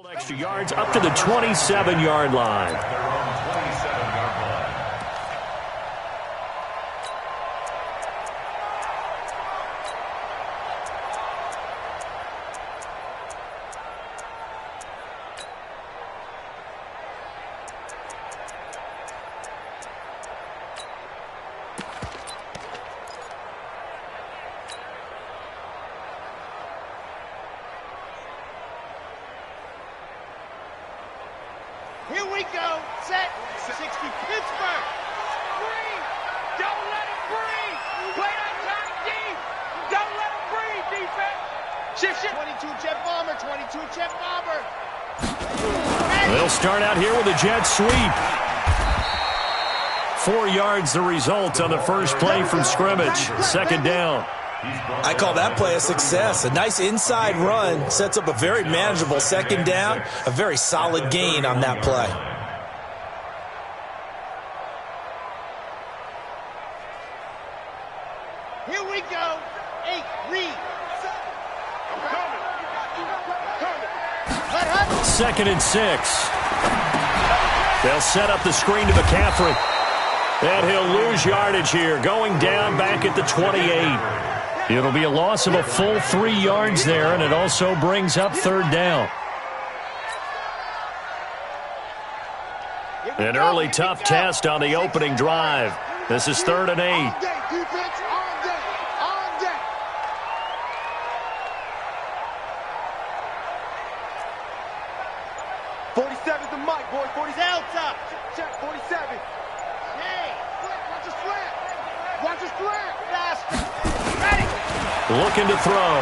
Extra yards up to the 27-yard line. Here we go. Set. 60. Pittsburgh. Breathe. Don't let him breathe. Play that time deep. Don't let him breathe, defense. Shift. 22 jet bomber. 22 jet bomber. They'll start out here with a jet sweep. 4 yards the result on the first play from scrimmage. Second down. I call that play a success. A nice inside run sets up a very manageable second down. A very solid gain on that play. Here we go. 8. Read. Second and 6. They'll set up the screen to McCaffrey. And he'll lose yardage here. Going down back at the 28. It'll be a loss of a full 3 yards there, and it also brings up third down. An early tough test on the opening drive. This is 3rd and 8. 47's the mic, boy. 47. Top. Check 47. Hey, watch the slant. Watch the slant. Fast. Ready. Looking to throw.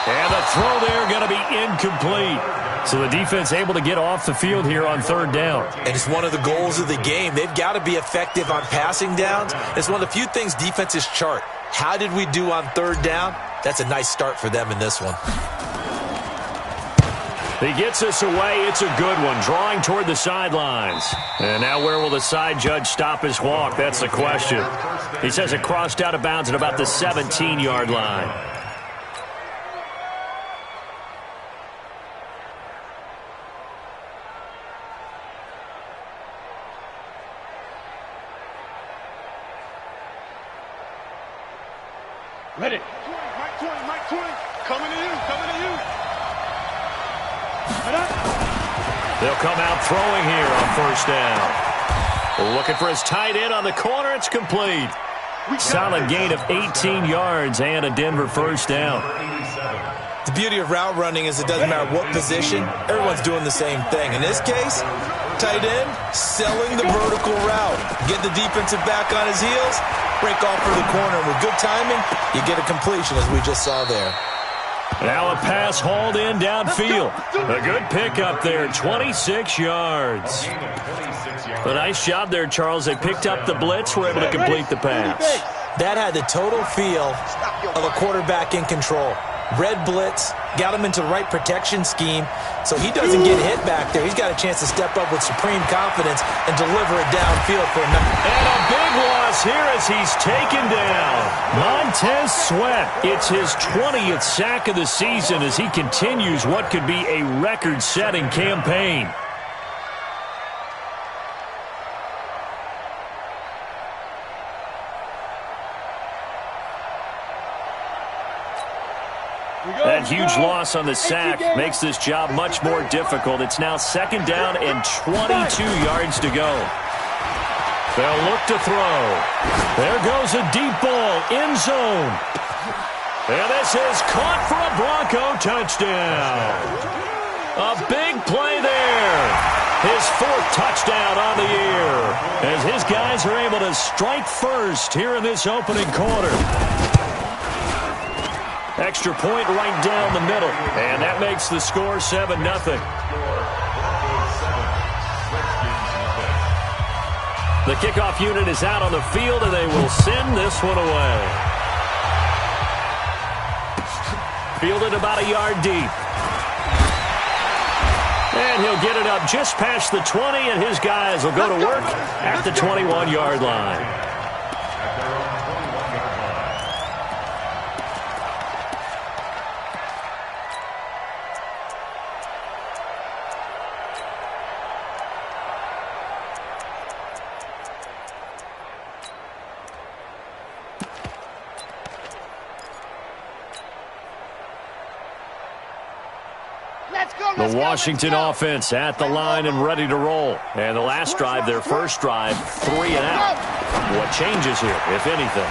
And the throw there going to be incomplete. So the defense able to get off the field here on third down. And it's one of the goals of the game. They've got to be effective on passing downs. It's one of the few things defenses chart. How did we do on third down? That's a nice start for them in this one. He gets us away. It's a good one. Drawing toward the sidelines. And now where will the side judge stop his walk? That's the question. He says it crossed out of bounds at about the 17-yard line. Ready. Mike 20, Mike 20. Coming to you, coming to you. They'll come out throwing here on first down. Looking for his tight end on the corner. It's complete. Solid gain of 18 yards and a Denver first down. The beauty of route running is it doesn't matter what position. Everyone's doing the same thing. In this case, tight end selling the vertical route. Get the defensive back on his heels, break off for the corner. And with good timing, you get a completion as we just saw there. Now a pass hauled in downfield. A good pickup there, 26 yards. A nice job there, Charles. They picked up the blitz, were able to complete the pass. That had the total feel of a quarterback in control. Red blitz, got him into the right protection scheme, so he doesn't get hit back there. He's got a chance to step up with supreme confidence and deliver it downfield for him. And a big loss here as he's taken down. Montez Sweat, it's his 20th sack of the season as he continues what could be a record-setting campaign. That huge loss on the sack makes this job much more difficult. It's now second down and 22 yards to go. They'll look to throw. There goes a deep ball, end zone. And this is caught for a Bronco touchdown. A big play there. His 4th touchdown on the year as his guys are able to strike first here in this opening quarter. Extra point right down the middle. And that makes the score 7-0. The kickoff unit is out on the field, and they will send this one away. Fielded about a yard deep. And he'll get it up just past the 20, and his guys will go to work at the 21-yard line. Let's go, let's The go, Washington let's go. offense at the line and ready to roll. And the last drive, their first drive, 3 and out. What changes here, if anything?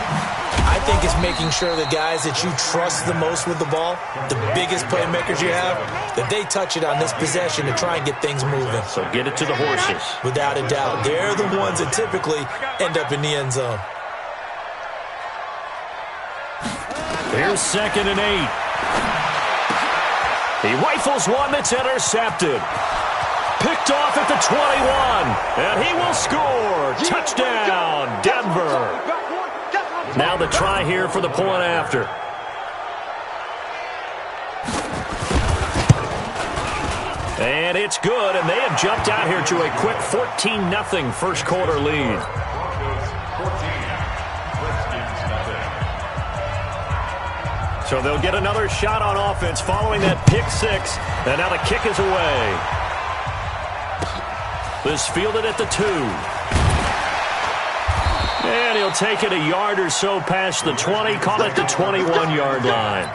I think it's making sure the guys that you trust the most with the ball, the biggest playmakers you have, that they touch it on this possession to try and get things moving. So get it to the horses. Without a doubt. They're the ones that typically end up in the end zone. Here's 2nd and 8. He rifles one that's intercepted. Picked off at the 21. And he will score. Touchdown, Denver. Now the try here for the point after. And it's good, and they have jumped out here to a quick 14-0 first quarter lead. So they'll get another shot on offense following that pick six. And now the kick is away. This fielded at the 2. And he'll take it a yard or so past the 20. Call it the 21-yard line.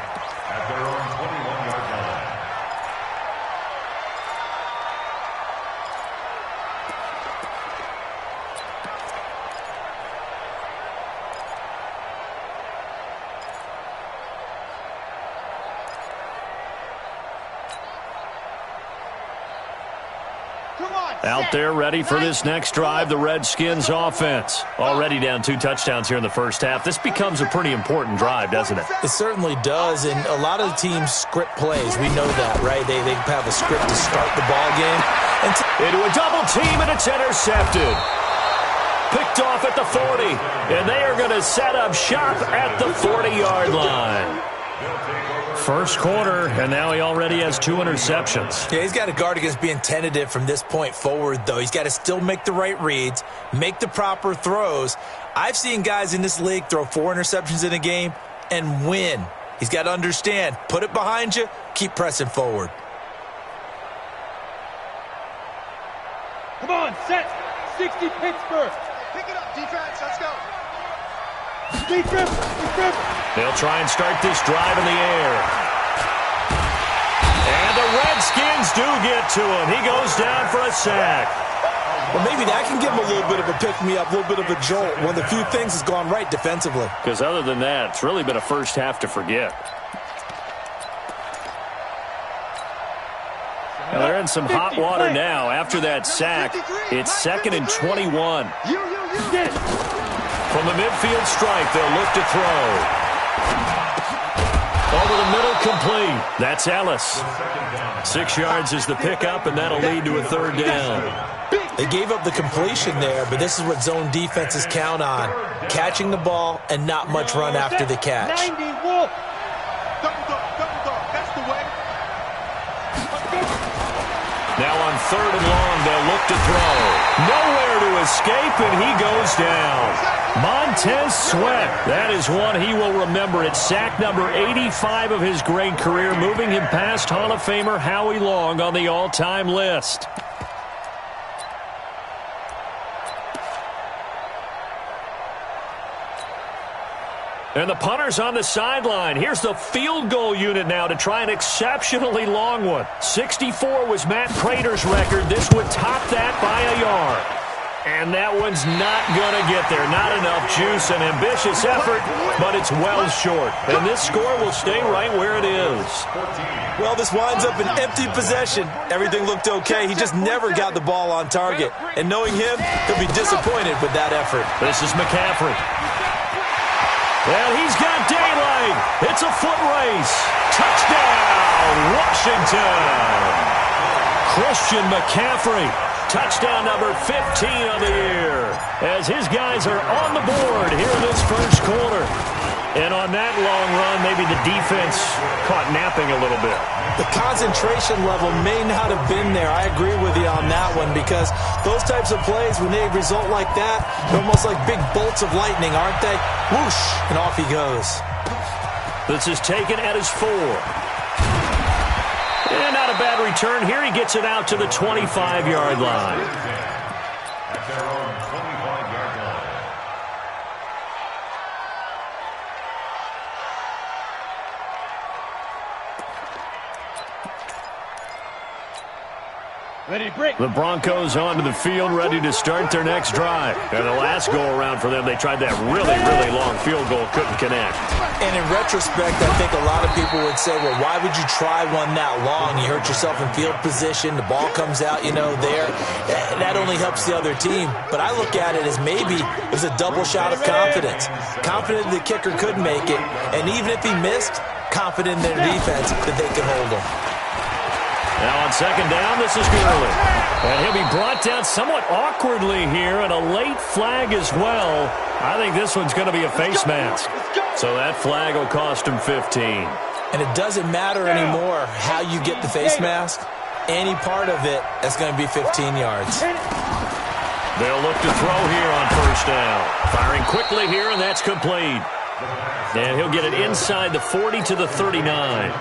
Out there ready for this next drive, the Redskins offense. Already down 2 touchdowns here in the first half. This becomes a pretty important drive, doesn't it? It certainly does, and a lot of the teams script plays. We know that, right? They have a script to start the ball game. Into a double team, and it's intercepted. Picked off at the 40, and they are going to set up shop at the 40-yard line. First quarter, and now he already has 2 interceptions. Yeah, he's got to guard against being tentative from this point forward, though. He's got to still make the right reads, make the proper throws. I've seen guys in this league throw 4 interceptions in a game and win. He's got to understand, put it behind you, keep pressing forward. Come on, set. 60 Pittsburgh. Pick it up, defense. Let's go. Defense. They'll try and start this drive in the air. And the Redskins do get to him. He goes down for a sack. Well, maybe that can give him a little bit of a pick-me-up, a little bit of a jolt. One of the few things has gone right defensively. Because other than that, it's really been a first half to forget. Now they're in some hot water now. After that sack, it's 2nd and 21. From the midfield stripe, they'll look to throw. Over the middle, complete. That's Ellis. 6 yards is the pickup, and that'll lead to a 3rd down. They gave up the completion there, but this is what zone defenses count on. Catching the ball and not much run after the catch. 90 Wolf. Double dog. That's the way. Now on 3rd and long, they'll look to throw. Nowhere to escape, and he goes down. Montez Sweat, that is one he will remember. It's sack number 85 of his great career, moving him past Hall of Famer Howie Long on the all-time list. And the punter's on the sideline. Here's the field goal unit now to try an exceptionally long one. 64 was Matt Prater's record. This would top that by a yard. And that one's not going to get there. Not enough juice, an ambitious effort, but it's well short. And this score will stay right where it is. Well, this winds up an empty possession. Everything looked okay. He just never got the ball on target. And knowing him, he'll be disappointed with that effort. This is McCaffrey. Well, he's got daylight. It's a foot race. Touchdown, Washington. Christian McCaffrey. Touchdown number 15 of the year. As his guys are on the board here in this first quarter. And on that long run, maybe the defense caught napping a little bit. The concentration level may not have been there. I agree with you on that one, because those types of plays, when they result like that, they're almost like big bolts of lightning, aren't they? Whoosh, and off he goes. This is taken at his 4. And not a bad return here. He gets it out to the 25-yard line. The Broncos onto the field, ready to start their next drive. And the last go-around for them, they tried that really, really long field goal, couldn't connect. And in retrospect, I think a lot of people would say, well, why would you try one that long? You hurt yourself in field position. The ball comes out, there. That only helps the other team. But I look at it as maybe it was a double shot of confidence. Confident the kicker could make it. And even if he missed, confident in their defense that they could hold him. Now on second down, this is Gurley. And he'll be brought down somewhat awkwardly here, and a late flag as well. I think this one's going to be a face mask. So that flag will cost him 15. And it doesn't matter anymore how you get the face mask. Any part of it, that's going to be 15 yards. They'll look to throw here on first down. Firing quickly here, and that's complete. And he'll get it inside the 40 to the 39.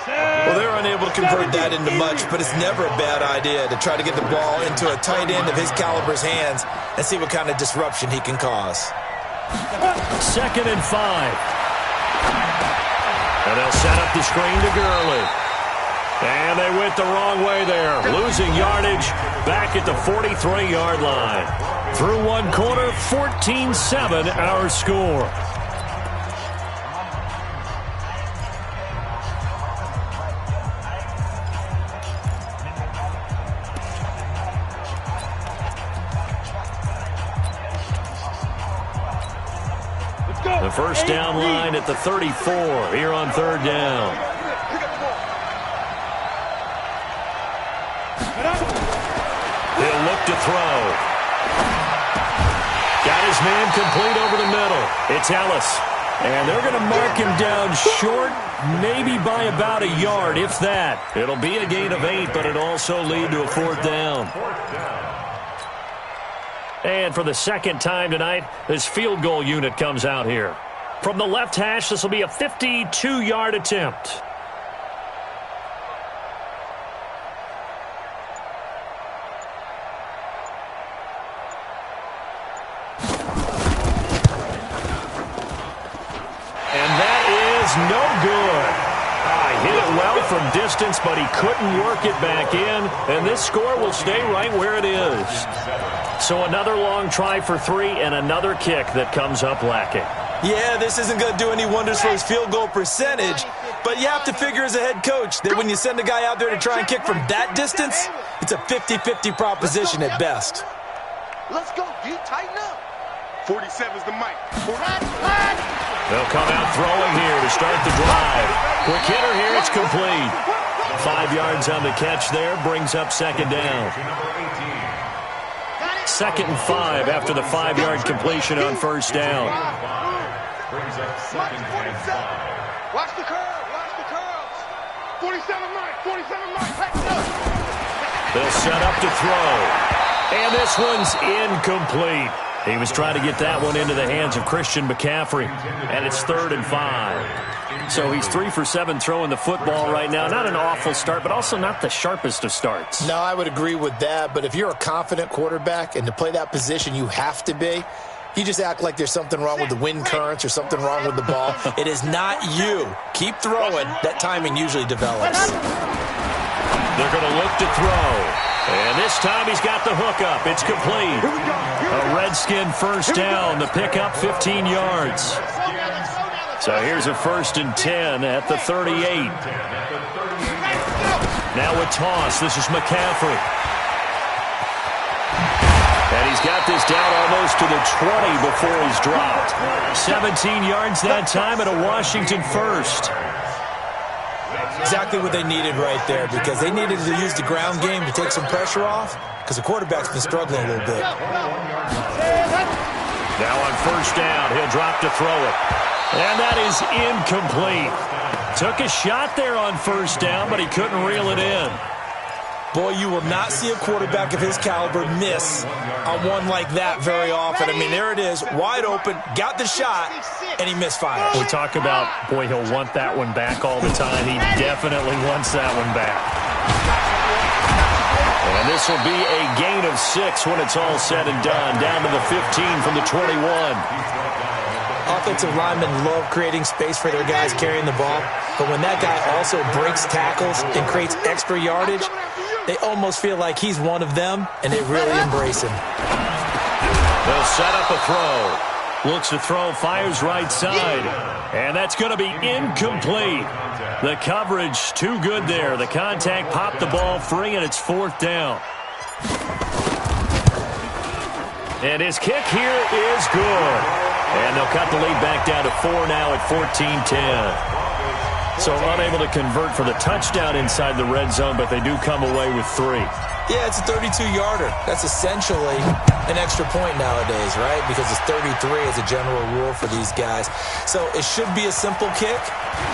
Well, they're unable to convert that into much, but it's never a bad idea to try to get the ball into a tight end of his caliber's hands and see what kind of disruption he can cause. 2nd and 5. And they'll set up the screen to Gurley. And they went the wrong way there, losing yardage back at the 43-yard line. Through one quarter, 14-7 our score. The first down line at the 34 here on third down. He'll look to throw. Got his man complete over the middle. It's Ellis. And they're going to mark him down short, maybe by about a yard, if that. It'll be a gain of 8, but it'll also lead to a 4th down. And for the second time tonight, this field goal unit comes out here. From the left hash, this will be a 52-yard attempt. And that is no good. Hit it well from distance, but he couldn't work it back in. And this score will stay right where it is. So another long try for 3 and another kick that comes up lacking. Yeah, this isn't going to do any wonders for his field goal percentage, but you have to figure as a head coach that when you send a guy out there to try and kick from that distance, it's a 50-50 proposition at best. Let's go, D. Tighten up. 47's the mic. They'll come out throwing here to start the drive. Quick hitter here, it's complete. 5 yards on the catch there, brings up second down. 2nd and 5 after the 5-yard completion on first down. Watch the curl. Watch the curls. 47 Mike. 47 Mike. They'll set up to throw. And this one's incomplete. He was trying to get that one into the hands of Christian McCaffrey. And it's 3rd and 5. So he's 3 for 7 throwing the football right now. Not an awful start, but also not the sharpest of starts. No, I would agree with that. But if you're a confident quarterback and to play that position, you have to be. You just act like there's something wrong with the wind currents or something wrong with the ball. It is not you. Keep throwing. That timing usually develops. They're going to look to throw. And this time he's got the hook up. It's complete. A Redskin first down. The pickup 15 yards. So here's a 1st and 10 at the 38. Now a toss. This is McCaffrey. And he's got this down almost to the 20 before he's dropped. 17 yards that time and a Washington first. Exactly what they needed right there, because they needed to use the ground game to take some pressure off, because the quarterback's been struggling a little bit. Now on first down, he'll drop to throw it. And that is incomplete. Took a shot there on first down, but he couldn't reel it in. Boy, you will not see a quarterback of his caliber miss on one like that very often. I mean, there it is, wide open, got the shot, and he misfires. We talk about, boy, he'll want that one back all the time. He definitely wants that one back. And this will be a gain of 6 when it's all said and done, down to the 15 from the 21. Offensive linemen love creating space for their guys carrying the ball, but when that guy also breaks tackles and creates extra yardage, they almost feel like he's one of them, and they really embrace him. They'll set up a throw. Looks to throw, fires right side, and that's going to be incomplete. The coverage too good there. The contact popped the ball free, and it's 4th down. And his kick here is good. And they'll cut the lead back down to 4 now at 14-10. So unable to convert for the touchdown inside the red zone, but they do come away with 3. Yeah, it's a 32-yarder. That's essentially an extra point nowadays, right? Because it's 33 as a general rule for these guys. So it should be a simple kick.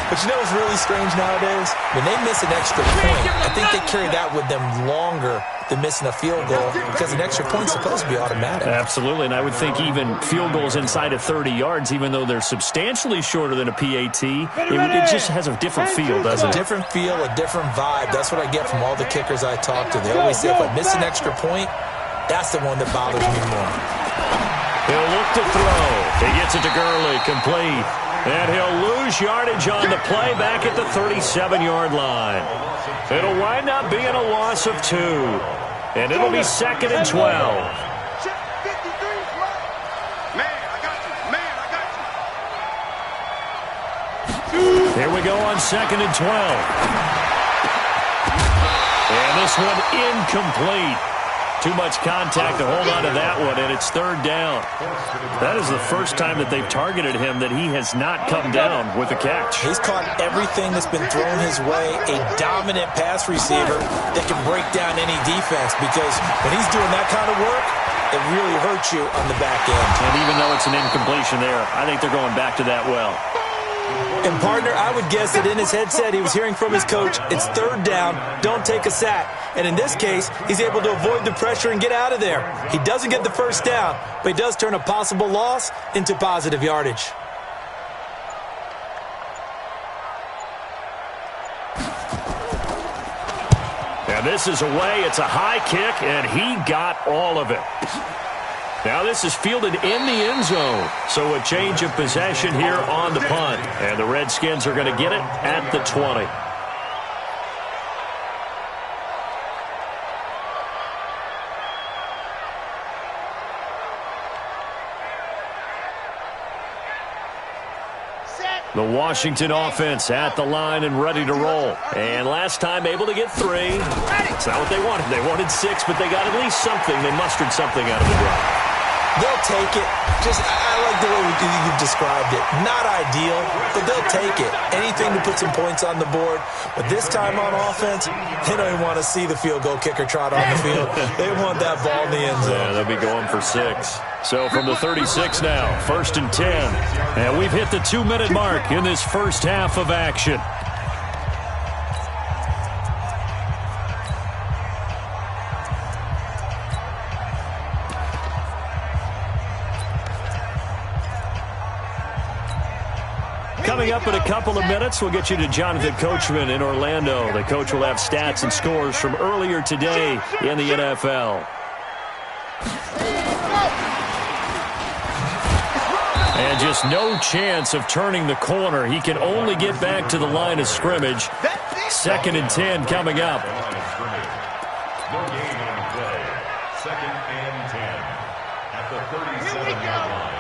But you know what's really strange nowadays? When they miss an extra point, I think they carry that with them longer than missing a field goal because an extra point's supposed to be automatic. Absolutely, and I would think even field goals inside of 30 yards, even though they're substantially shorter than a PAT, it just has a different feel, doesn't it? A different feel, a different vibe. That's what I get from all the kickers I talk to. They always say if I miss an extra point, that's the one that bothers me more. He'll look to throw. He gets it to Gurley, complete. And he'll lose yardage on the play back at the 37-yard line. It'll wind up being a loss of 2. And it'll be 2nd and 12. Man, I got you. Here we go on 2nd and 12. And this one incomplete. Too much contact to hold on to that one, and it's 3rd down. That is the first time that they've targeted him that he has not come down with a catch. He's caught everything that's been thrown his way, a dominant pass receiver that can break down any defense, because when he's doing that kind of work, it really hurts you on the back end. And even though it's an incompletion there, I think they're going back to that well. And, partner, I would guess that in his headset he was hearing from his coach, it's 3rd down, don't take a sack. And in this case, he's able to avoid the pressure and get out of there. He doesn't get the first down, but he does turn a possible loss into positive yardage. And this is away. It's a high kick, and he got all of it. Now this is fielded in the end zone. So a change of possession here on the punt. And the Redskins are going to get it at the 20. The Washington offense at the line and ready to roll. And last time able to get 3. It's not what they wanted. They wanted 6, but they got at least something. They mustered something out of the drive. They'll take it. I like the way you've described it. Not ideal, but they'll take it. Anything to put some points on the board. But this time on offense, they don't even want to see the field goal kicker trot on the field. They want that ball in the end zone. Yeah, they'll be going for 6. So from the 36 now, 1st and 10. And we've hit the 2-minute mark in this first half of action. Coming up in a couple of minutes, we'll get you to Jonathan Coachman in Orlando. The coach will have stats and scores from earlier today in the NFL. And just no chance of turning the corner. He can only get back to the line of scrimmage. 2nd and 10 coming up. No gain on the play. 2nd and 10 at the 37-yard line.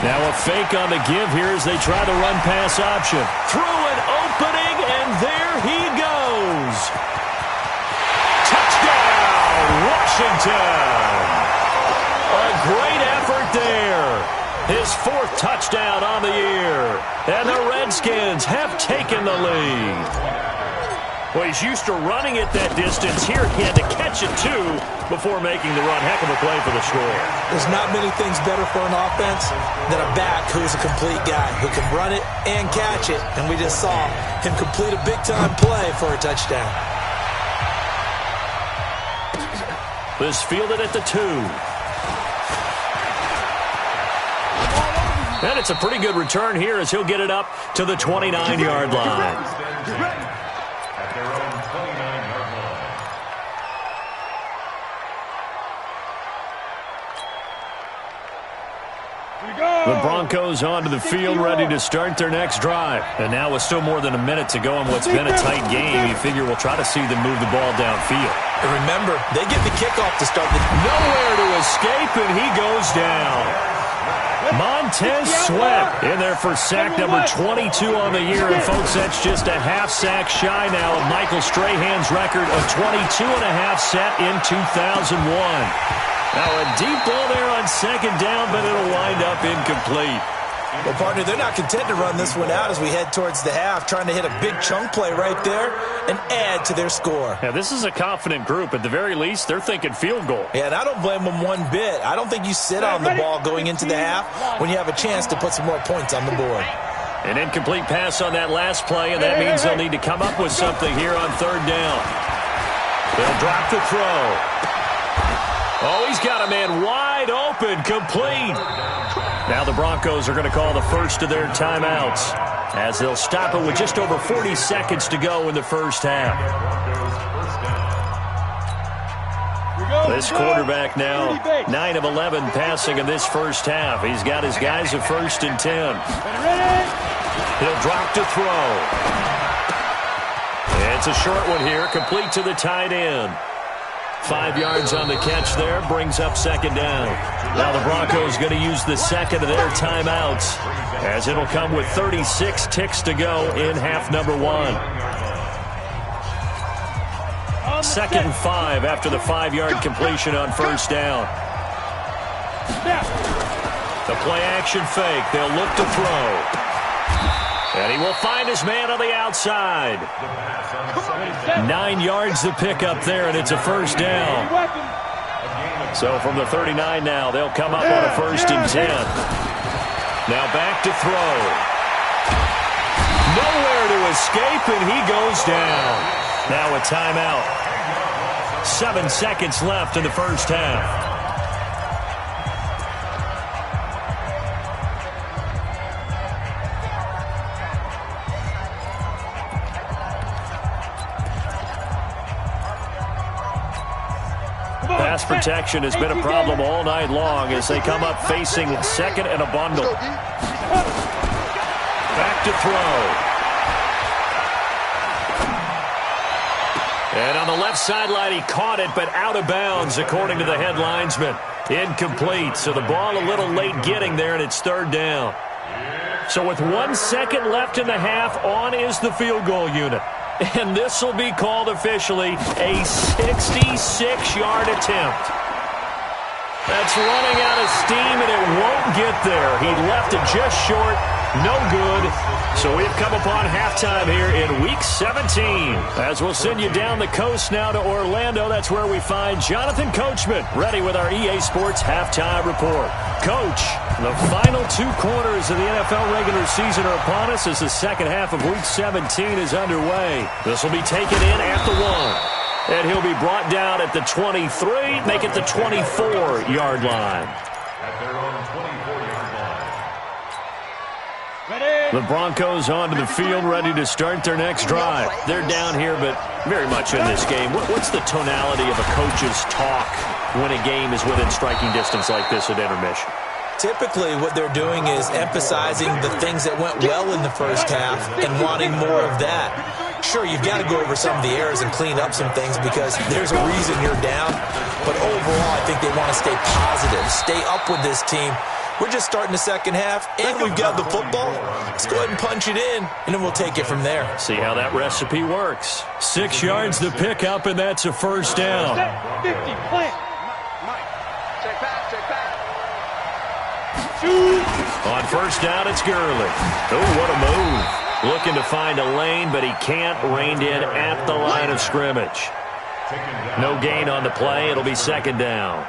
Now a fake on the give here as they try the run-pass option. Through an opening, and there he goes. Touchdown, Washington. A great effort there. His 4th touchdown on the year. And the Redskins have taken the lead. Well, he's used to running it that distance. Here he had to catch it, too, before making the run. Heck of a play for the score. There's not many things better for an offense than a back who's a complete guy, who can run it and catch it. And we just saw him complete a big-time play for a touchdown. This fielded at the 2. And it's a pretty good return here as he'll get it up to the 29-yard line. The Broncos onto the field, ready to start their next drive. And now with still more than a minute to go in what's been a tight game, you figure we'll try to see them move the ball downfield. And remember, they get the kickoff to start the... Nowhere to escape, and he goes down. Montez Sweat in there for sack number 22 on the year. And, folks, that's just a half sack shy now of Michael Strahan's record of 22.5 set in 2001. Now a deep ball there on second down, but it'll wind up incomplete. Well, partner, they're not content to run this one out as we head towards the half, trying to hit a big chunk play right there and add to their score. Yeah, this is a confident group. At the very least, they're thinking field goal. Yeah, and I don't blame them one bit. I don't think you sit on the ball going into the half when you have a chance to put some more points on the board. An incomplete pass on that last play, and that means they'll need to come up with something here on third down. They'll drop the throw. Oh, he's got a man wide open, complete. Now the Broncos are going to call the first of their timeouts as they'll stop it with just over 40 seconds to go in the first half. This quarterback now 9 of 11 passing in this first half. He's got his guys at 1st and 10. He'll drop to throw. It's a short one here, complete to the tight end. 5 yards on the catch there, brings up second down. Now the Broncos going to use the second of their timeouts as it'll come with 36 ticks to go in half number 1. 2nd and 5 after the 5-yard completion on first down. The play action fake. They'll look to throw. And he will find his man on the outside. 9 yards to pick up there, and it's a first down. So from the 39 now, they'll come up on a 1st and 10. Now back to throw. Nowhere to escape, and he goes down. Now a timeout. 7 seconds left in the first half. Pass protection has been a problem all night long as they come up facing second and a bundle. Back to throw. And on the left sideline, he caught it, but out of bounds, according to the head linesman. Incomplete, so the ball a little late getting there, and it's third down. So with 1 second left in the half, on is the field goal unit. And this will be called officially a 66-yard attempt. That's running out of steam, and it won't get there. He left it just short. No good. So we've come upon halftime here in Week 17. As we'll send you down the coast now to Orlando. That's where we find Jonathan Coachman ready with our EA Sports Halftime Report. Coach, the final 2 quarters of the NFL regular season are upon us as the second half of Week 17 is underway. This will be taken in at the 1. And he'll be brought down at the 23, make it the 24-yard line. At their own 24-yard line. The Broncos onto the field, ready to start their next drive. They're down here, but very much in this game. What's the tonality of a coach's talk when a game is within striking distance like this at intermission? Typically, what they're doing is emphasizing the things that went well in the first half and wanting more of that. Sure, you've got to go over some of the errors and clean up some things because there's a reason you're down. But overall, I think they want to stay positive, stay up with this team. We're just starting the second half, and we've got the football. Let's go ahead and punch it in, and then we'll take it from there. See how that recipe works. 6 yards to pick up, and that's a first down. 50, plant. Check back, check back. On first down, it's Gurley. Oh, what a move. Looking to find a lane, but he can't. Reined in at the line of scrimmage. No gain on the play. It'll be second down.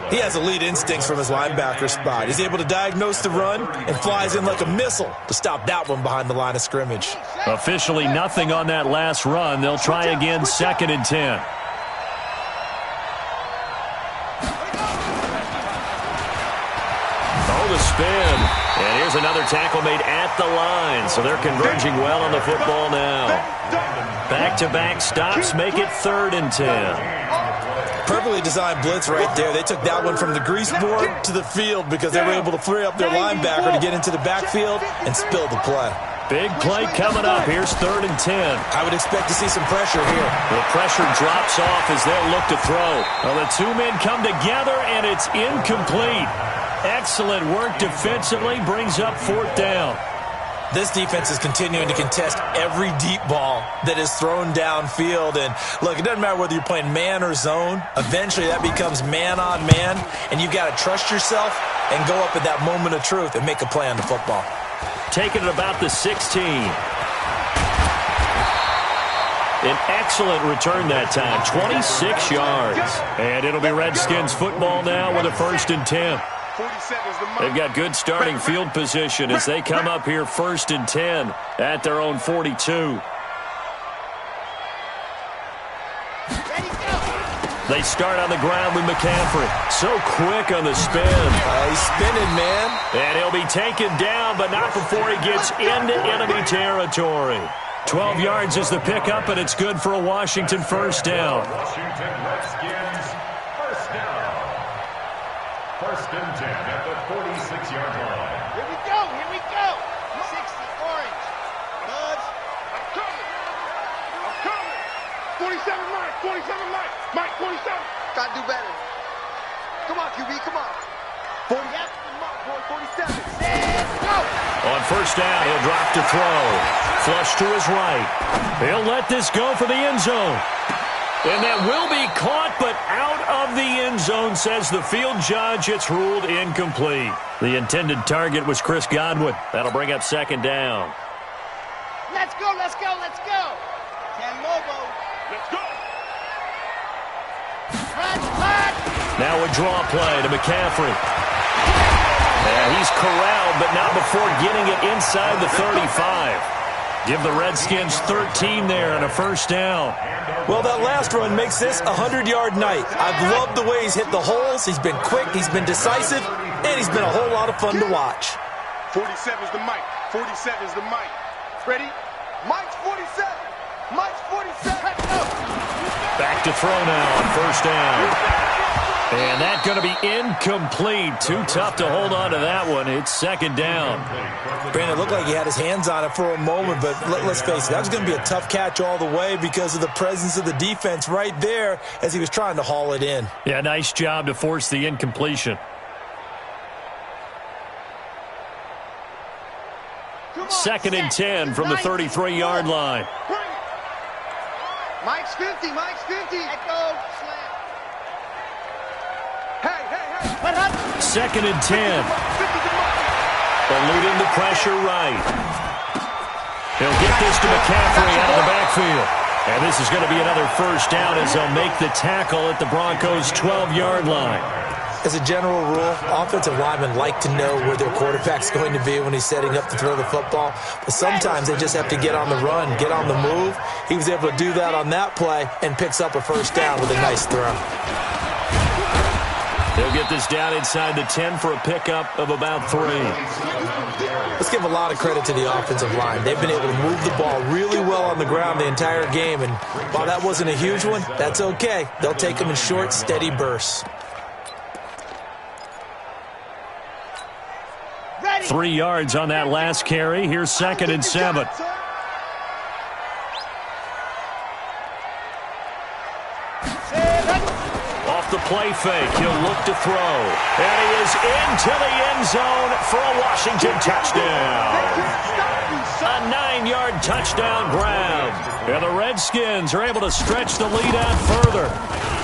He has elite instincts from his linebacker spot. He's able to diagnose the run and flies in like a missile to stop that one behind the line of scrimmage. Officially nothing on that last run. They'll try again, 2nd and 10. Oh, the spin. And here's another tackle made at the line. So they're converging well on the football now. Back-to-back stops make it 3rd and 10. Perfectly Poorly designed blitz right there. They took that one from the grease board to the field because they were able to free up their linebacker to get into the backfield and spill the play. Big play coming up. Here's 3rd and 10. I would expect to see some pressure here. The pressure drops off as they'll look to throw. Well, the two men come together, and it's incomplete. Excellent work defensively, brings up 4th down. This defense is continuing to contest every deep ball that is thrown downfield. And, look, it doesn't matter whether you're playing man or zone. Eventually, that becomes man-on-man, and you've got to trust yourself and go up at that moment of truth and make a play on the football. Taking it about the 16. An excellent return that time, 26 yards. And it'll be Redskins football now with a 1st and 10. They've got good starting field position as they come up here 1st and 10 at their own 42. They start on the ground with McCaffrey. So quick on the spin. He's spinning, man. And he'll be taken down, but not before he gets into enemy territory. 12 yards is the pickup, and it's good for a Washington 1st down. Washington Redskins, 1st down. 1st and 10 at the 46-yard line. Here we go, here we go. 60, orange. Buds. I'm coming. 47 Mike, 47 Mike. Mike, 47. Gotta do better. Come on, QB, come on. 40 after the mark, boy, 47. Let's go. On 1st down, he'll drop to throw. Flush to his right. He'll let this go for the end zone. And that will be caught, but out of the end zone, says the field judge. It's ruled incomplete. The intended target was Chris Godwin. That'll bring up 2nd down. Let's go, let's go, let's go. Ten Mobo. Let's go. Run. Now a draw play to McCaffrey. Yeah, he's corralled, but not before getting it inside the 35. Give the Redskins 13 there and a 1st down. Well, that last run makes this a 100-yard night. I've loved the way he's hit the holes. He's been quick, he's been decisive, and he's been a whole lot of fun to watch. 47 is the mic. 47 is the mic. Ready? Mike's 47. Mike's 47. Back to throw now on 1st down. And that's going to be incomplete. Too tough to hold on to that one. It's 2nd down. Brandon, it looked like he had his hands on it for a moment, but let's face it, that was going to be a tough catch all the way because of the presence of the defense right there as he was trying to haul it in. Yeah, nice job to force the incompletion. 2nd and 10 from the 33-yard line. Mike's 50, Mike's 50. Echo, slam. Hey. 2nd and 10. Eluding the pressure right. He'll get this to McCaffrey out of the backfield. And this is going to be another 1st down as they'll make the tackle at the Broncos' 12-yard line. As a general rule, offensive linemen like to know where their quarterback's going to be when he's setting up to throw the football. But sometimes they just have to get on the run, get on the move. He was able to do that on that play and picks up a 1st down with a nice throw. They'll get this down inside the 10 for a pickup of about 3. Let's give a lot of credit to the offensive line. They've been able to move the ball really well on the ground the entire game. And while that wasn't a huge one, that's okay. They'll take them in short, steady bursts. 3 yards on that last carry. Here's 2nd and 7. Off the play fake, he'll look to throw. And he is into the end zone for a Washington touchdown. A 9-yard touchdown grab. And the Redskins are able to stretch the lead out further.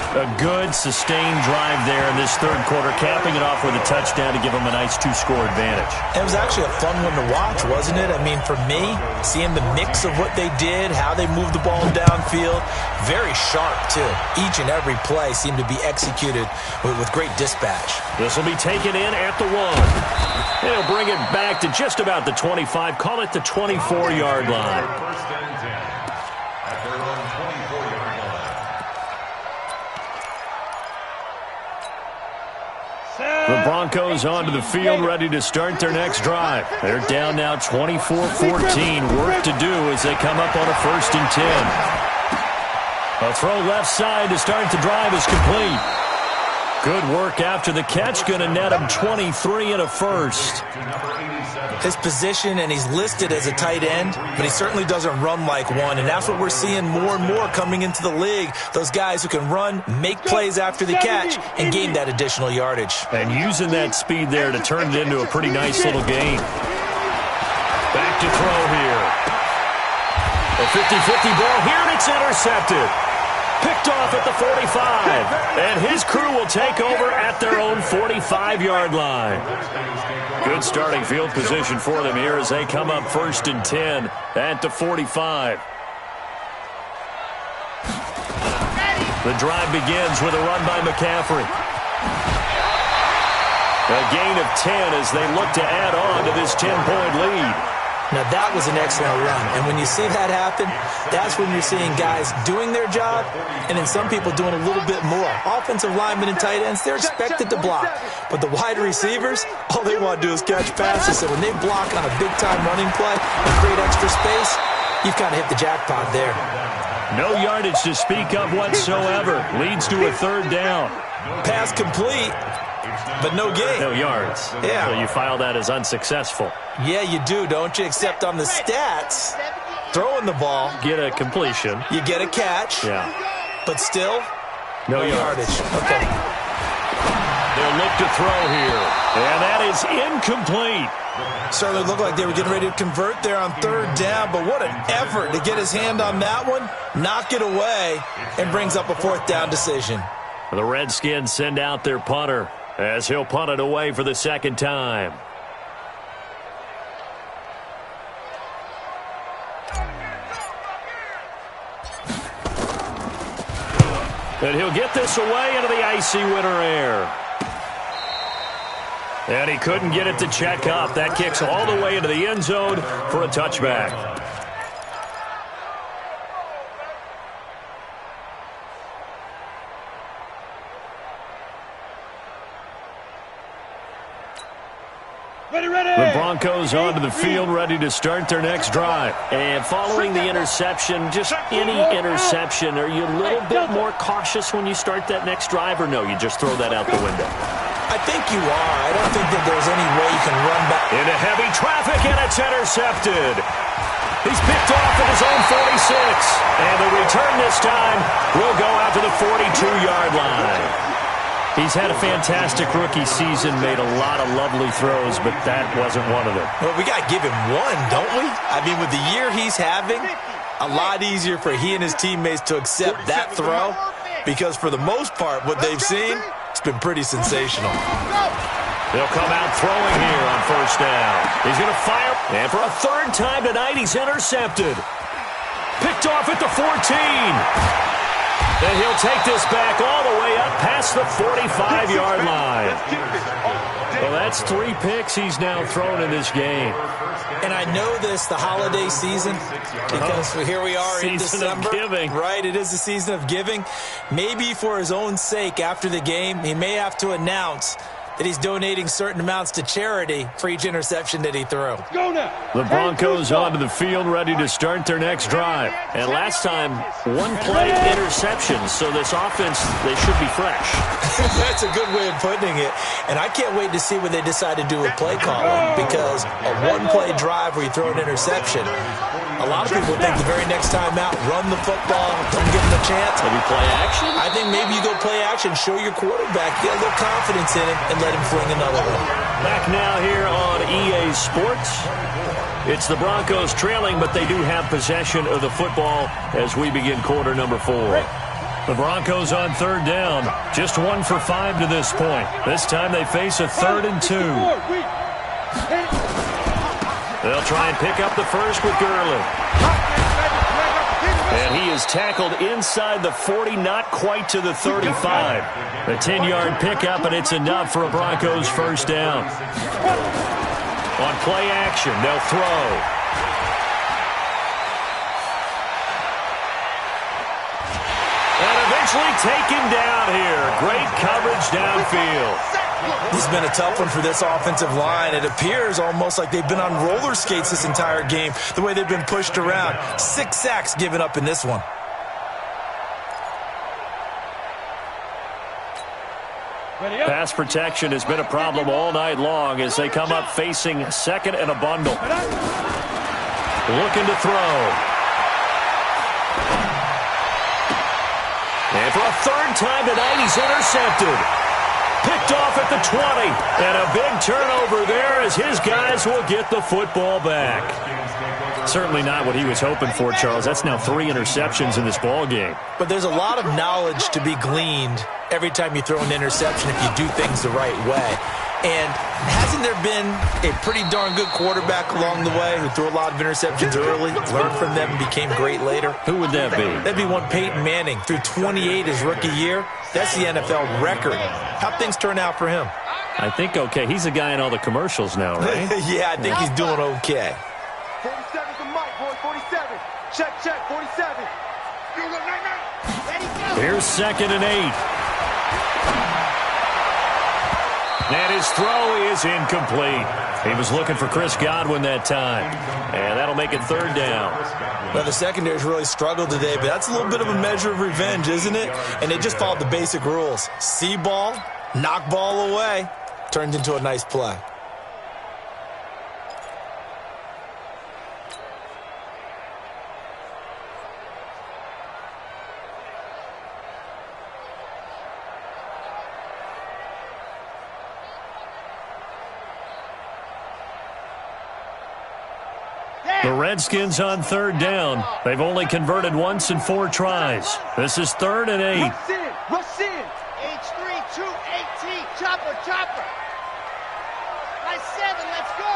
A good, sustained drive there in this 3rd quarter, capping it off with a touchdown to give them a nice 2-score advantage. It was actually a fun one to watch, wasn't it? I mean, for me, seeing the mix of what they did, how they moved the ball downfield, very sharp, too. Each and every play seemed to be executed with great dispatch. This will be taken in at the 1. They'll bring it back to just about the 25, call it the 24-yard line. 1st and 10 at their own 24-yard line. The Broncos onto the field, ready to start their next drive. They're down now 24-14. Work to do as they come up on a 1st and 10. A throw left side to start the drive is complete. Good work after the catch. Going to net him 23 and a first. His position, and he's listed as a tight end, but he certainly doesn't run like one, and that's what we're seeing more and more coming into the league. Those guys who can run, make plays after the catch, and gain that additional yardage. And using that speed there to turn it into a pretty nice little gain. Back to throw here. A 50-50 ball here, and it's intercepted. Picked off at the 45. And his crew will take over at their own 45-yard line. Good starting field position for them here as they come up 1st and 10 at the 45. The drive begins with a run by McCaffrey. A gain of 10 as they look to add on to this 10-point lead. Now, that was an excellent run, and when you see that happen, that's when you're seeing guys doing their job and then some people doing a little bit more. Offensive linemen and tight ends, they're expected to block, but the wide receivers, all they want to do is catch passes, so when they block on a big-time running play and create extra space, you've kind of hit the jackpot there. No yardage to speak of whatsoever. Leads to a 3rd down. Pass complete, but no gain. No yards. Yeah. So you file that as unsuccessful. Yeah, you do, don't you? Except on the stats, throwing the ball. Get a completion. You get a catch. Yeah. But still, no yardage. Okay. They'll look to throw here. And that is incomplete. Certainly looked like they were getting ready to convert there on 3rd down, but what an effort to get his hand on that one, knock it away, and brings up a 4th down decision. The Redskins send out their punter as he'll punt it away for the 2nd time. And he'll get this away into the icy winter air. And he couldn't get it to check up. That kicks all the way into the end zone for a touchback. The Broncos onto the field, ready to start their next drive. And following the interception, just any interception, are you a little bit more cautious when you start that next drive, or no, you just throw that out the window? I think you are. I don't think that there's any way you can run back. Into heavy traffic, and it's intercepted. He's picked off at his own 46. And the return this time will go out to the 42-yard line. He's had a fantastic rookie season, made a lot of lovely throws, but that wasn't one of them. Well, we got to give him one, don't we? I mean, with the year he's having, a lot easier for he and his teammates to accept that throw because for the most part, what they've seen, it's been pretty sensational. They'll come out throwing here on 1st down. He's going to fire, and for a 3rd time tonight, he's intercepted. Picked off at the 14. And he'll take this back all the way up past the 45-yard line. Well, that's 3 picks he's now thrown in this game. And I know this, the holiday season, because here we are in December. Season of giving. Right, it is the season of giving. Maybe for his own sake after the game, he may have to announce that he's donating certain amounts to charity for each interception that he threw. The Broncos onto the field, ready to start their next drive. And last time, 1-play interception, so this offense, they should be fresh. That's a good way of putting it. And I can't wait to see what they decide to do with play calling, because a 1-play drive where you throw an interception, a lot of people think the very next time out, run the football, don't give them a chance. Maybe play action? I think maybe you go play action, show your quarterback, get a little confidence in him, and let him fling another one. Back now here on EA Sports. It's the Broncos trailing, but they do have possession of the football as we begin quarter number 4. The Broncos on 3rd down. Just 1 for 5 to this point. This time they face a 3rd and 2. They'll try and pick up the first with Gurley. And he is tackled inside the 40, not quite to the 35. A 10-yard pickup, and it's enough for a Broncos 1st down. On play action, they'll throw. And eventually taken down here. Great coverage downfield. This has been a tough one for this offensive line. It appears almost like they've been on roller skates this entire game, the way they've been pushed around. 6 sacks given up in this one. Pass protection has been a problem all night long as they come up facing second and a bundle. Looking to throw. And for a third time tonight, he's intercepted. Picked off at the 20. And a big turnover there as his guys will get the football back. Certainly not what he was hoping for, Charles. That's now 3 interceptions in this ball game. But there's a lot of knowledge to be gleaned every time you throw an interception if you do things the right way. And hasn't there been a pretty darn good quarterback along the way who threw a lot of interceptions early, learned from them, and became great later? Who would that be? That'd be one Peyton Manning. Threw 28 his rookie year. That's the NFL record. How'd things turn out for him? I think okay. He's a guy in all the commercials now, right? Yeah, I think he's doing okay. 47's the mic, boy. 47. Check, 47. Here's 2nd and 8. And his throw is incomplete. He was looking for Chris Godwin that time. And that'll make it 3rd down. Well, the secondary's really struggled today, but that's a little bit of a measure of revenge, isn't it? And they just followed the basic rules. See ball, knock ball away. Turned into a nice play. The Redskins on 3rd down. They've only converted once in 4 tries. This is 3rd and 8. Rush in. H3, 218. Chopper, chopper. Nice 7, let's go.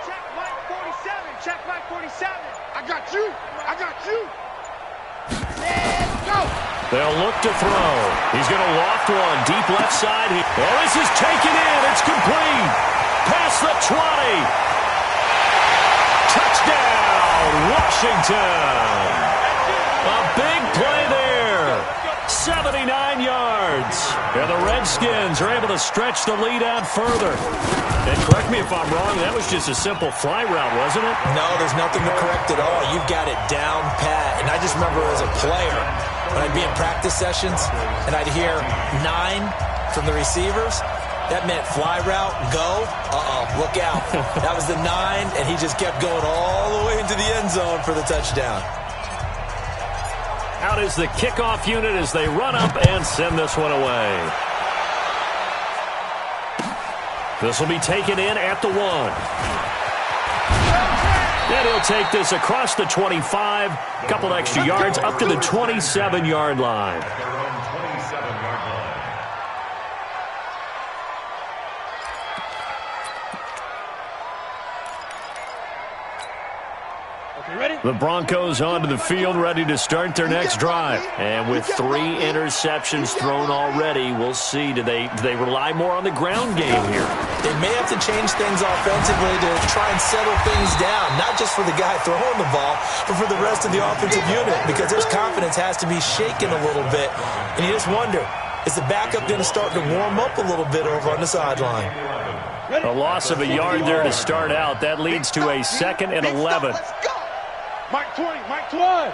Check Mike 47. Check Mike 47. I got you. Let's go. They'll look to throw. He's going to loft one. Deep left side. Oh, this is taken in. It's complete. Past the 20. Touchdown, Washington. A big play there. 79 yards. And the Redskins are able to stretch the lead out further. And correct me if I'm wrong, that was just a simple fly route, wasn't it? No, there's nothing to correct at all. You've got it down pat. And I just remember as a player, when I'd be in practice sessions and I'd hear 9 from the receivers, that meant fly route, go, look out. That was the 9, and he just kept going all the way into the end zone for the touchdown. Out is the kickoff unit as they run up and send this one away. This will be taken in at the 1. And he'll take this across the 25, couple extra yards up to the 27-yard line. The Broncos onto the field, ready to start their next drive. And with 3 interceptions thrown already, we'll see. Do they rely more on the ground game here? They may have to change things offensively to try and settle things down, not just for the guy throwing the ball, but for the rest of the offensive unit, because his confidence has to be shaken a little bit. And you just wonder, is the backup going to start to warm up a little bit over on the sideline? A loss of a yard there to start out. That leads to a 2nd and 11. Mike 20, Mike 20. 5.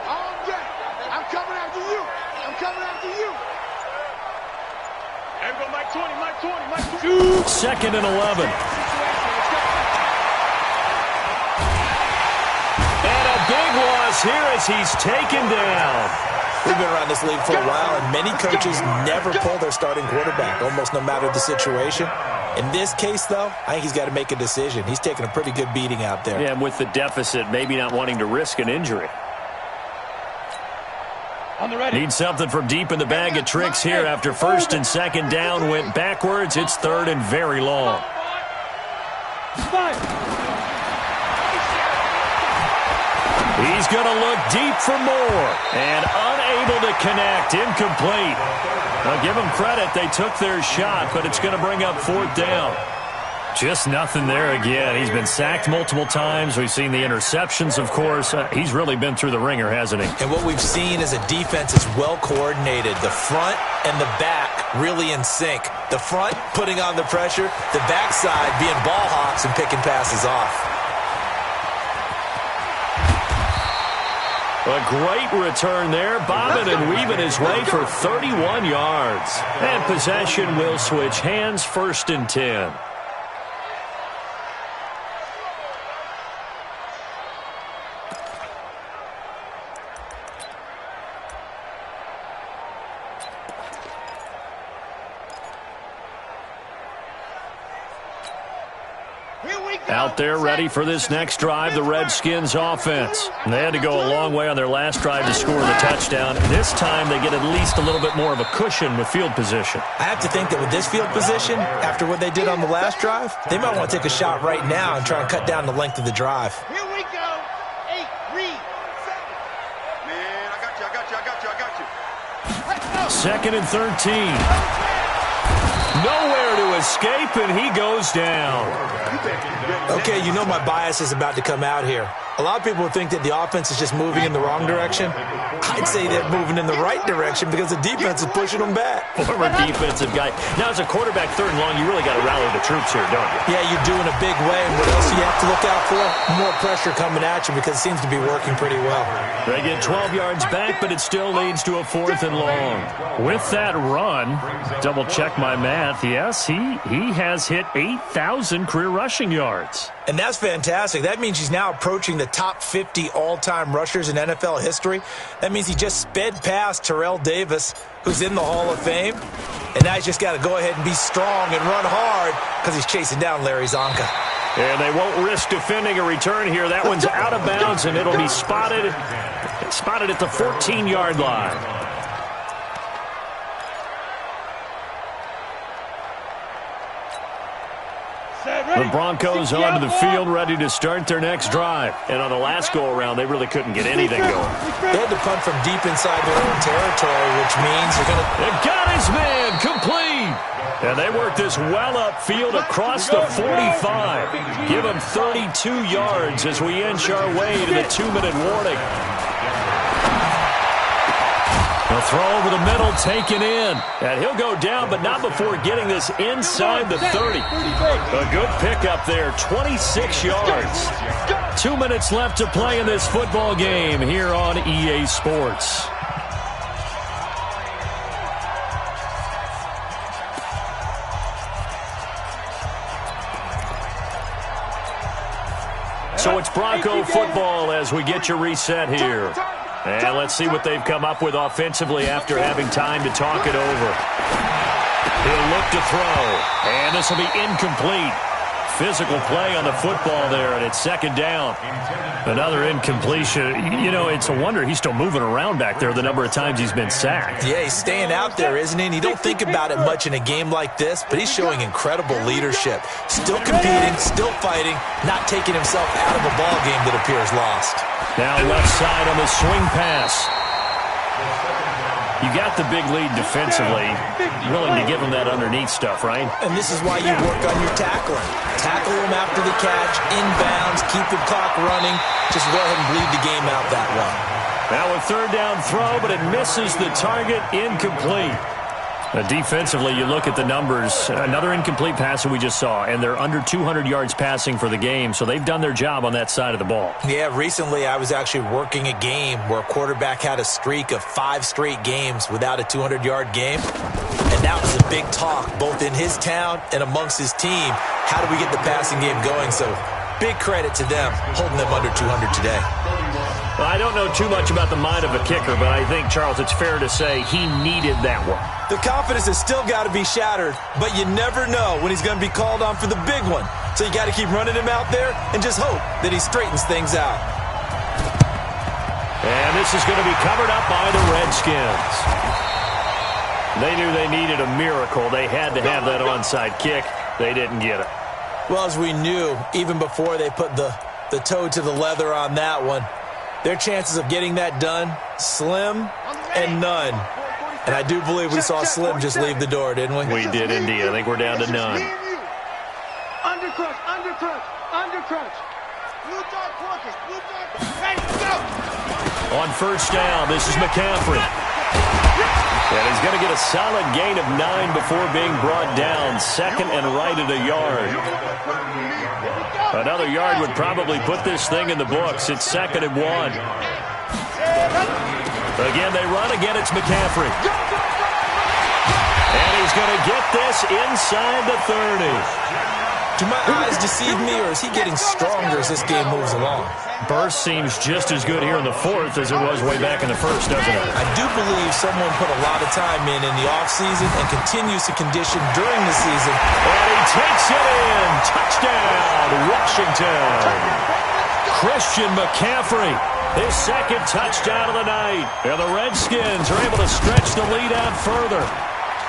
All day. I'm coming after you. There go Mike 20, Mike 20. 2nd and 11. And a big loss here as he's taken down. We've been around this league for a while, and many coaches never pull their starting quarterback, almost no matter the situation. In this case, though, I think he's got to make a decision. He's taking a pretty good beating out there. Yeah, and with the deficit, maybe not wanting to risk an injury. Need something from deep in the bag of tricks here after 1st and 2nd down went backwards. It's 3rd and very long. He's going to look deep for more and unable to connect. Incomplete. Now give them credit. They took their shot, but it's going to bring up 4th down. Just nothing there again. He's been sacked multiple times. We've seen the interceptions, of course. He's really been through the ringer, hasn't he? And what we've seen is a defense is well coordinated. The front and the back really in sync. The front putting on the pressure, the backside being ball hawks and picking passes off. A great return there, bobbing and weaving his way for 31 yards. And possession will switch hands, 1st and 10. Out there ready for this next drive, the Redskins offense. They had to go a long way on their last drive to score the touchdown. This time they get at least a little bit more of a cushion with field position. I have to think that with this field position, after what they did on the last drive, they might want to take a shot right now and try and cut down the length of the drive. Here we go. 8, read. Man, I got you. 2nd and 13. Nowhere to escape, and he goes down. Okay, you know my bias is about to come out here. A lot of people think that the offense is just moving in the wrong direction. I'd say they're moving in the right direction because the defense is pushing them back. Former defensive guy. Now, as a quarterback, 3rd and long, you really got to rally the troops here, don't you? Yeah, you do in a big way. And what else you have to look out for? More pressure coming at you because it seems to be working pretty well. They get 12 yards back, but it still leads to a 4th and long. With that run, double-check my math, yes, he has hit 8,000 career rushing yards. And that's fantastic. That means he's now approaching the top 50 all-time rushers in NFL history. That means he just sped past Terrell Davis, who's in the Hall of Fame. And now he's just got to go ahead and be strong and run hard because he's chasing down Larry Zonka. And they won't risk defending a return here. That one's out of bounds, and it'll be spotted at the 14-yard line. The Broncos onto the field, ready to start their next drive. And on the last go-around, they really couldn't get anything going. They had to punt from deep inside their own territory, which means they're going to... They got his man complete. And they work this well upfield across the 45. Give him 32 yards as we inch our way to the 2-minute warning. The throw over the middle, taken in. And he'll go down, but not before getting this inside the 30. A good pickup there, 26 yards. 2 minutes left to play in this football game here on EA Sports. So it's Bronco football as we get you reset here. And let's see what they've come up with offensively after having time to talk it over. He'll look to throw, and this will be incomplete. Physical play on the football there, and it's 2nd down. Another incompletion. You know, it's a wonder he's still moving around back there the number of times he's been sacked. Yeah, he's staying out there, isn't he? And you don't think about it much in a game like this, but he's showing incredible leadership. Still competing, still fighting, not taking himself out of a ball game that appears lost. Now left side on the swing pass. You got the big lead defensively. Willing to give him that underneath stuff, right? And this is why you work on your tackling. Tackle him after the catch, inbounds, keep the clock running. Just go ahead and bleed the game out that way. Now a 3rd down throw, but it misses the target, incomplete. Defensively, you look at the numbers. Another incomplete pass that we just saw, and they're under 200 yards passing for the game, so they've done their job on that side of the ball. Yeah, recently I was actually working a game where a quarterback had a streak of 5 straight games without a 200-yard game, and that was a big talk both in his town and amongst his team. How do we get the passing game going? So big credit to them holding them under 200 today. Well, I don't know too much about the mind of a kicker, but I think, Charles, it's fair to say he needed that one. The confidence has still got to be shattered, but you never know when he's going to be called on for the big one. So you got to keep running him out there and just hope that he straightens things out. And this is going to be covered up by the Redskins. They knew they needed a miracle. They had to have that onside kick. They didn't get it. Well, as we knew, even before they put the toe to the leather on that one, their chances of getting that done, slim and none. And I do believe we saw Slim just leave the door, didn't we? We did indeed. I think we're down to none. Undercrunch, undercrunch, undercrunch. Blue dog quarters, blue dog. Ready, go! On 1st down, this is McCaffrey. And he's going to get a solid gain of 9 before being brought down. 2nd and right at a yard. Another yard would probably put this thing in the books. It's 2nd and 1. Again, they run. Again, it's McCaffrey. And he's going to get this inside the 30. Do my eyes deceive me, or is he getting stronger as this game moves along? Burst seems just as good here in the fourth as it was way back in the first, doesn't it? I do believe someone put a lot of time in the offseason and continues to condition during the season. And he takes it in. Touchdown, Washington. Christian McCaffrey, his second touchdown of the night. And the Redskins are able to stretch the lead out further.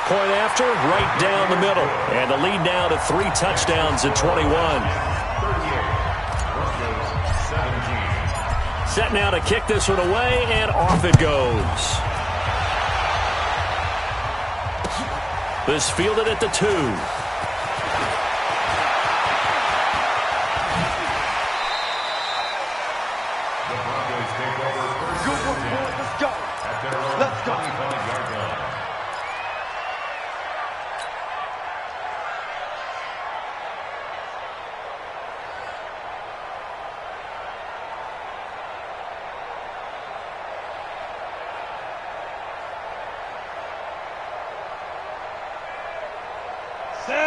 Point after, right down the middle. And the lead now to 3 touchdowns at 21. Set now to kick this one away, and off it goes. This fielded at the 2. The Broncos take over first. Good work, boys. Let's go. At their own Let's go. 25-yard line.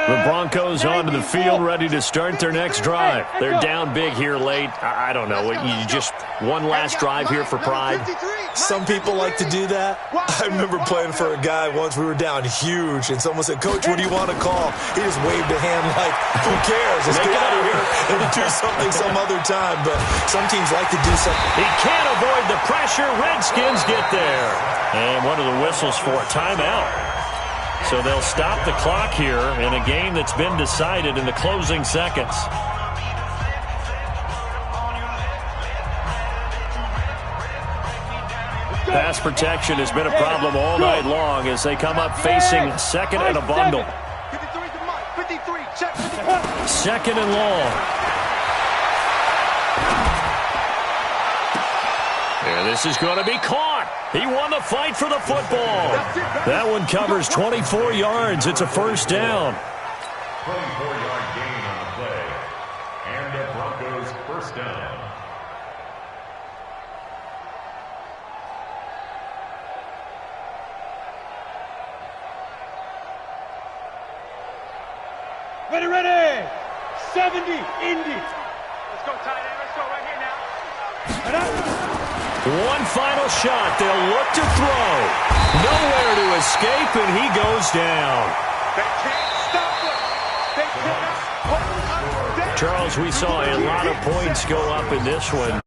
The Broncos onto the field, ready to start their next drive. They're down big here late. I don't know. You just one last drive here for pride. Some people like to do that. I remember playing for a guy once. We were down huge, and someone said, "Coach, what do you want to call?" He just waved a hand like, "Who cares? Let's get out of here and do something some other time." But some teams like to do something. He can't avoid the pressure. Redskins get there. And one of the whistles for a timeout. So they'll stop the clock here in a game that's been decided in the closing seconds. Pass protection has been a problem all night long as they come up facing second and a bundle. 53 to Mike. 53. Check. Second and long. And this is going to be caught. He won the fight for the football. That one covers 24 yards. It's a first down. 24-yard gain on the play. And the Broncos first down. Ready, ready. 70, Indy. Let's go, tight end. Let's go right here now. One final shot. They'll look to throw. Nowhere to escape, and he goes down. They can't stop us. They cannot hold us down. Charles, we saw a lot of points go up in this one.